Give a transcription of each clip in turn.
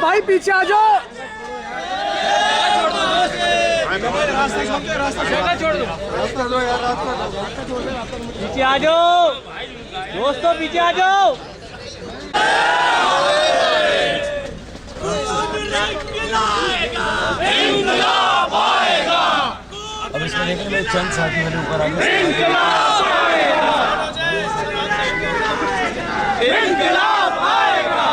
भाई पीछे आ जाओ। पीछे आ जाओ दोस्तों, पीछे आ जाओ। अब इसमें देखिए मैं चंद साथी मेरे ऊपर आ गए। इंकलाब आएगा, इंकलाब आएगा।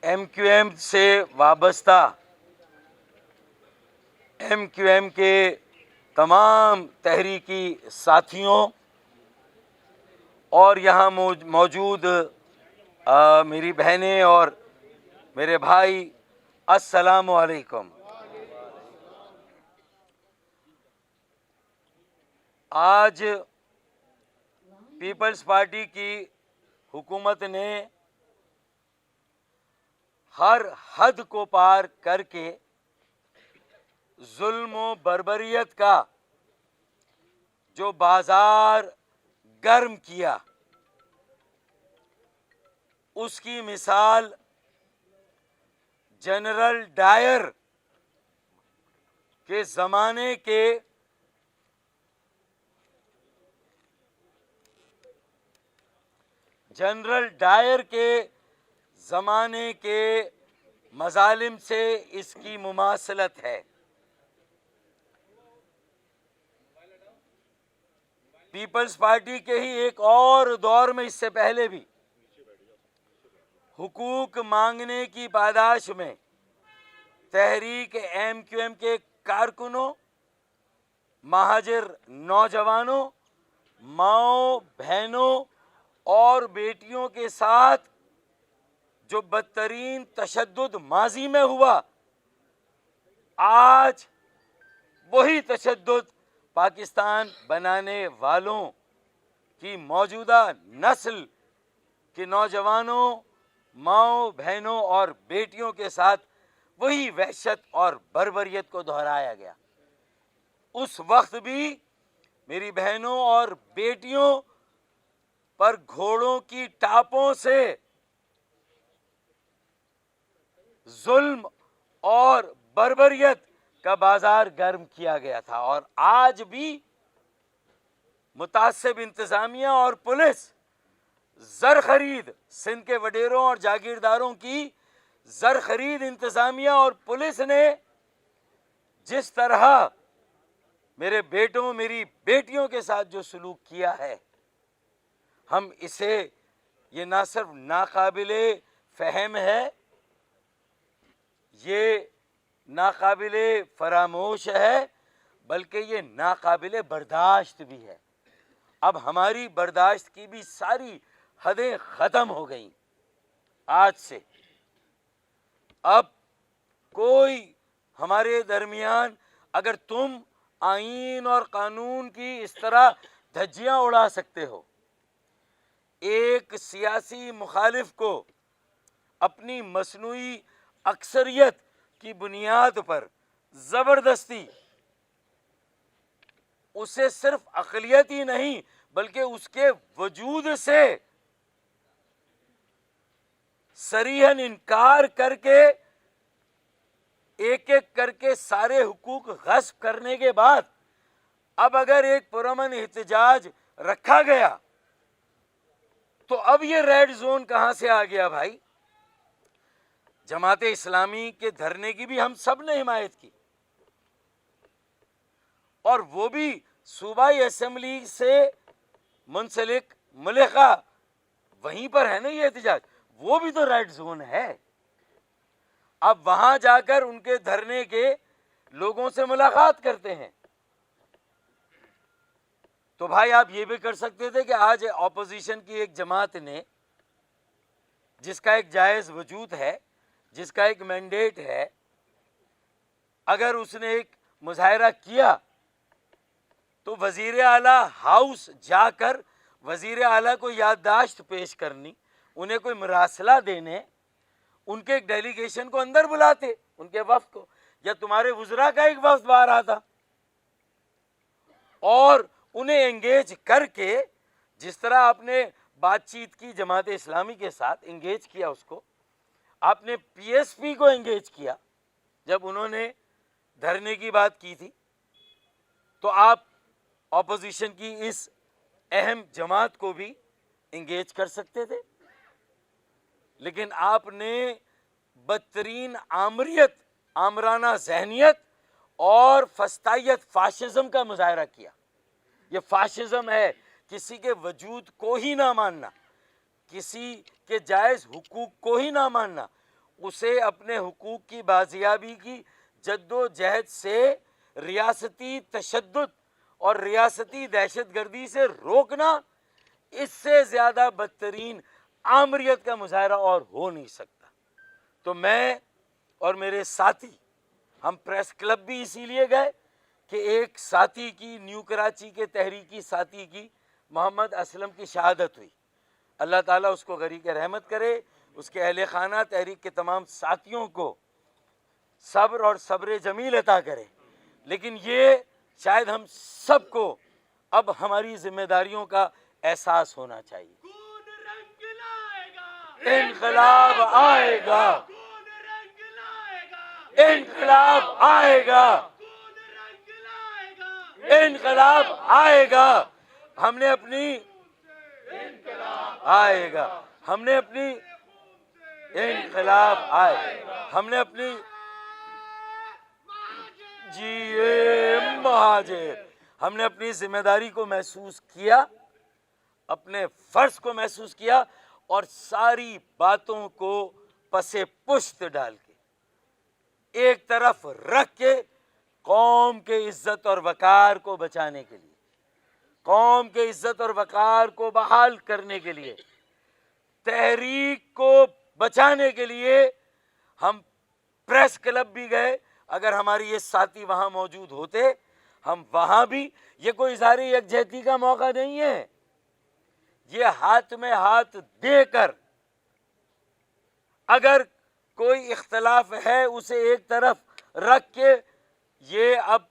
MQM से वाबस्ता MQM के तमाम तहरीकी साथियों और यहाँ मौजूद मेरी बहनें और मेरे भाई, अस्सलामु अलैकुम। आज पीपल्स पार्टी की हुकूमत ने हर हद को पार करके जुल्म और बर्बरियत का जो बाजार गर्म किया, उसकी मिसाल जनरल डायर के ज़माने के ज़माने के मजालिम से इसकी मुमासलत है। पीपल्स पार्टी के ही एक और दौर में, इससे पहले भी, हुकूक मांगने की पादाश में तहरीक MQM के कारकुनों, महाजिर नौजवानों, माओ बहनों और बेटियों के साथ जो बदतरीन तशद्दुद माजी में हुआ, आज वही तशद्दुद पाकिस्तान बनाने वालों की मौजूदा नस्ल के नौजवानों, माओ बहनों और बेटियों के साथ वही वहशत और बर्बरियत को दोहराया गया। उस वक्त भी मेरी बहनों और बेटियों पर घोड़ों की टापों से जुल्म और बर्बरियत का बाजार गर्म किया गया था। और आज भी मुतासिब इंतजामिया और पुलिस जर खरीद, सिंध के वडेरों और जागीरदारों की जर खरीद इंतजामिया और पुलिस ने जिस तरह मेरे बेटों, मेरी बेटियों के साथ जो सलूक किया है, हम इसे, ये ना सिर्फ नाकाबिले फहम है, ये नाकाबिले फरामोश है, बल्कि ये नाकाबिले बर्दाश्त भी है। अब हमारी बर्दाश्त की भी सारी हदें ख़त्म हो गई। आज से अब कोई हमारे दरमियान, अगर तुम आईन और कानून की इस तरह धज्जियां उड़ा सकते हो, एक सियासी मुखालिफ को अपनी मसनूई अक्सरियत की बुनियाद पर ज़बरदस्ती, उसे सिर्फ अक़लियत ही नहीं बल्कि उसके वजूद से सरीहन इनकार करके एक एक करके सारे हुकूक गस्ब करने के बाद अब अगर एक पुरअमन एहतजाज रखा गया तो अब ये रेड जोन कहां से आ गया भाई? जमाते इस्लामी के धरने की भी हम सब ने हिमायत की और वो भी सूबाई असेंबली से मुंसलिक मुल्का, वहीं पर है ना ये एहतजाज, वो भी तो रेड जोन है। अब वहां जाकर उनके धरने के लोगों से मुलाकात करते हैं। तो भाई आप ये भी कर सकते थे कि आज ऑपोजिशन की एक जमात ने, जिसका एक जायज वजूद है, जिसका एक मैंडेट है, अगर उसने एक मुजाहरा किया तो वजीर आला हाउस जाकर वजीर आला को याददाश्त पेश करनी, उन्हें कोई मरासला देने, उनके एक डेलीगेशन को अंदर बुलाते, उनके वफ्द को, या तुम्हारे वुज़रा का एक वफ्द बाहर आता और उन्हें एंगेज करके, जिस तरह आपने बातचीत की जमात इस्लामी के साथ, एंगेज किया उसको, आपने पीएसपी को एंगेज किया जब उन्होंने धरने की बात की थी, तो आप ऑपोजिशन की इस अहम जमात को भी एंगेज कर सकते थे। लेकिन आपने बदतरीन आमरियत, आमराना जहनियत और फस्तायत, फाशिज्म का मुजाहरा किया। ये फाशिज्म है, किसी के वजूद को ही ना मानना, किसी के जायज़ हुकूक को ही ना मानना, उसे अपने हुकूक की बाजियाबी की जद्दोजहद से रियासती तशद्दुद और रियासती दहशतगर्दी से रोकना, इससे ज़्यादा बदतरीन आमरियत का मुजाहरा और हो नहीं सकता। तो मैं और मेरे साथी, हम प्रेस क्लब भी इसीलिए गए कि एक साथी की, न्यू कराची के तहरीकी साथी की, मोहम्मद असलम की शहादत हुई। अल्लाह ताला उसको गरीक रहमत करे, उसके अहले खाना तहरीक के तमाम साथियों को सब्र और सब्र जमील अता करे। लेकिन ये शायद हम सबको अब हमारी जिम्मेदारियों का एहसास होना चाहिए। इनकलाब आएगा, इनकलाब आएगा, इनकलाब आएगा। हमने अपनी आएगा, हमने अपनी इनकलाब आएगा, हमने अपनी जिए महाजिर, हमने अपनी जिम्मेदारी को महसूस किया, अपने फर्ज को महसूस किया और सारी बातों को पसे पुश्त डाल के एक तरफ रख के कौम के इज्जत और वकार को बचाने के लिए, कौम के इज्जत और वकार को बहाल करने के लिए, तहरीक को बचाने के लिए हम प्रेस क्लब भी गए। अगर हमारी ये साथी वहां मौजूद होते, हम वहां भी, ये कोई इज़हारी यकजहती का मौका नहीं है, ये हाथ में हाथ देकर, अगर कोई इख्तलाफ है उसे एक तरफ रख के, ये अब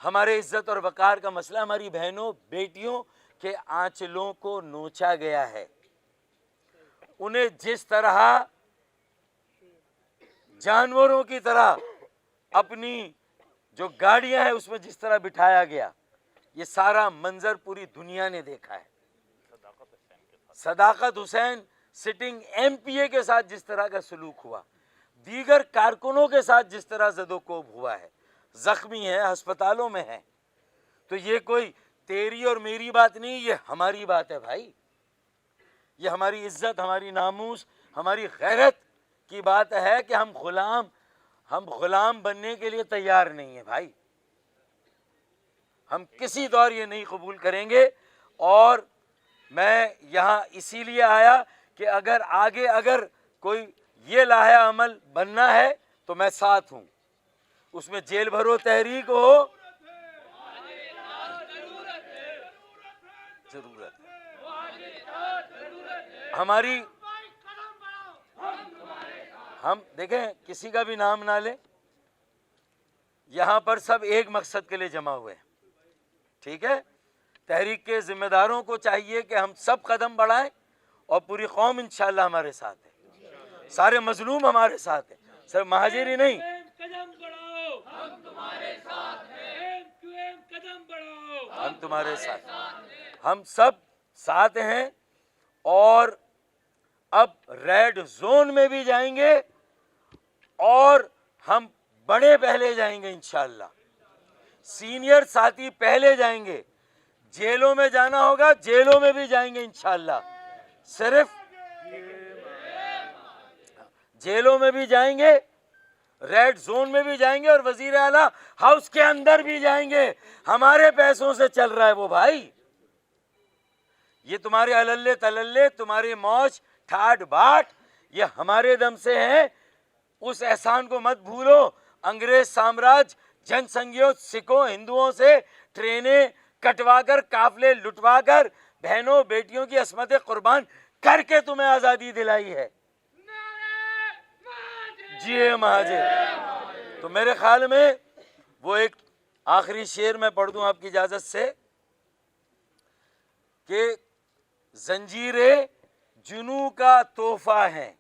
हमारे इज्जत और वकार का मसला, हमारी बहनों बेटियों के आंचलों को नोचा गया है। उन्हें जिस तरह जानवरों की तरह अपनी जो गाड़ियां हैं उसमें जिस तरह बिठाया गया, ये सारा मंजर पूरी दुनिया ने देखा है। सदाकत हुसैन सिटिंग एमपीए के साथ जिस तरह का सलूक हुआ, दीगर कारकुनों के साथ जिस तरह ज़दोकोब हुआ है, जख्मी है, अस्पतालों में है, तो ये कोई तेरी और मेरी बात नहीं, ये हमारी बात है भाई। ये हमारी इज्जत, हमारी नामूस, हमारी गैरत की बात है कि हम गुलाम बनने के लिए तैयार नहीं है भाई। हम किसी दौर ये नहीं कबूल करेंगे। और मैं यहाँ इसीलिए आया कि अगर कोई ये लाहे अमल बनना है तो मैं साथ हूँ, उसमें जेल भरो तहरीक हो, जरूरत हमारी, हम देखें किसी का भी नाम ना ले, यहाँ पर सब एक मकसद के लिए जमा हुए हैं, ठीक है। तहरीक के जिम्मेदारों को चाहिए कि हम सब कदम बढ़ाएं और पूरी कौम इंशाल्लाह हमारे साथ है, सारे मजलूम हमारे साथ है, सिर्फ महाजिर ही नहीं। कदम बढ़ाओ, हम तुम्हारे साथ हैं, कदम बढ़ाओ, हम तुम्हारे साथ, हम सब साथ हैं। और अब रेड जोन में भी जाएंगे और हम बड़े पहले जाएंगे इंशाल्लाह, सीनियर साथी पहले जाएंगे, जेलों में जाना होगा जेलों में भी जाएंगे इंशाल्लाह, सिर्फ जेलों में भी जाएंगे, रेड जोन में भी जाएंगे और वजीर आला हाउस के अंदर भी जाएंगे। हमारे पैसों से चल रहा है वो भाई, ये तुम्हारे अलल्ले तलल्ले, तुम्हारी मौज ठाट बाट, ये हमारे दम से है। उस एहसान को मत भूलो। अंग्रेज साम्राज्य जनसंघियों, सिखों, हिंदुओं से ट्रेनें कटवाकर, काफले लुटवाकर, बहनों बेटियों की असमतें कुर्बान करके तुम्हें आजादी दिलाई है। जिए महाजिर। तो मेरे ख्याल में वो एक आखिरी शेर मैं पढ़ दूं आपकी इजाजत से कि जंजीरे जुनू का तोहफा है,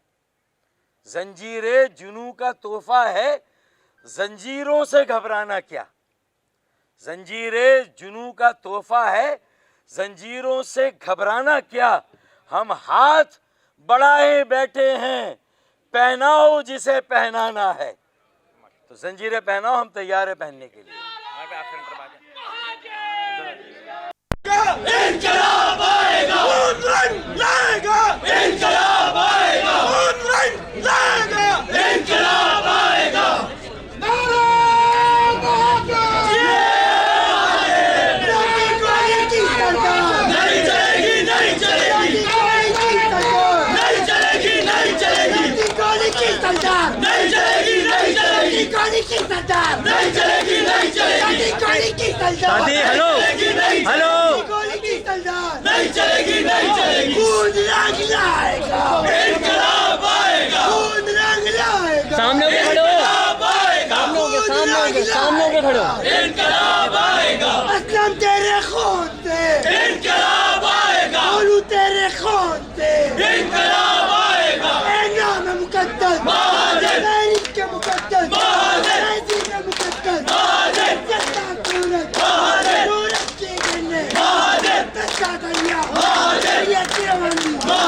जंजीरे जुनू का तोहफा है, जंजीरों से घबराना क्या। जंजीरे जुनू का तोहफा है, जंजीरों से घबराना क्या। हम हाथ बढ़ाए बैठे हैं, पहनाओ जिसे पहनाना है। तो जंजीरें पहनाओ, हम तैयार है पहनने के लिए। इंकलाब आएगा, खून रंग लाएगा, इंकलाब आएगा, खून रंग लाएगा, इंकलाब आएगा। नहीं चलेगी, नहीं चलेगी, नहीं चलेगी, नहीं चलेगी, नहीं चलेगी, नहीं चलेगी, नहीं चलेगी, नहीं चलेगी। दादी हेलो हेलो नहीं चलेगी, नहीं चलेगी, खून रंग लाएगा, इंकलाब आएगा, खून रंग लाएगा, सामने होके खड़ो, इंकलाब आएगा, सामने होके खड़ो। इंकलाब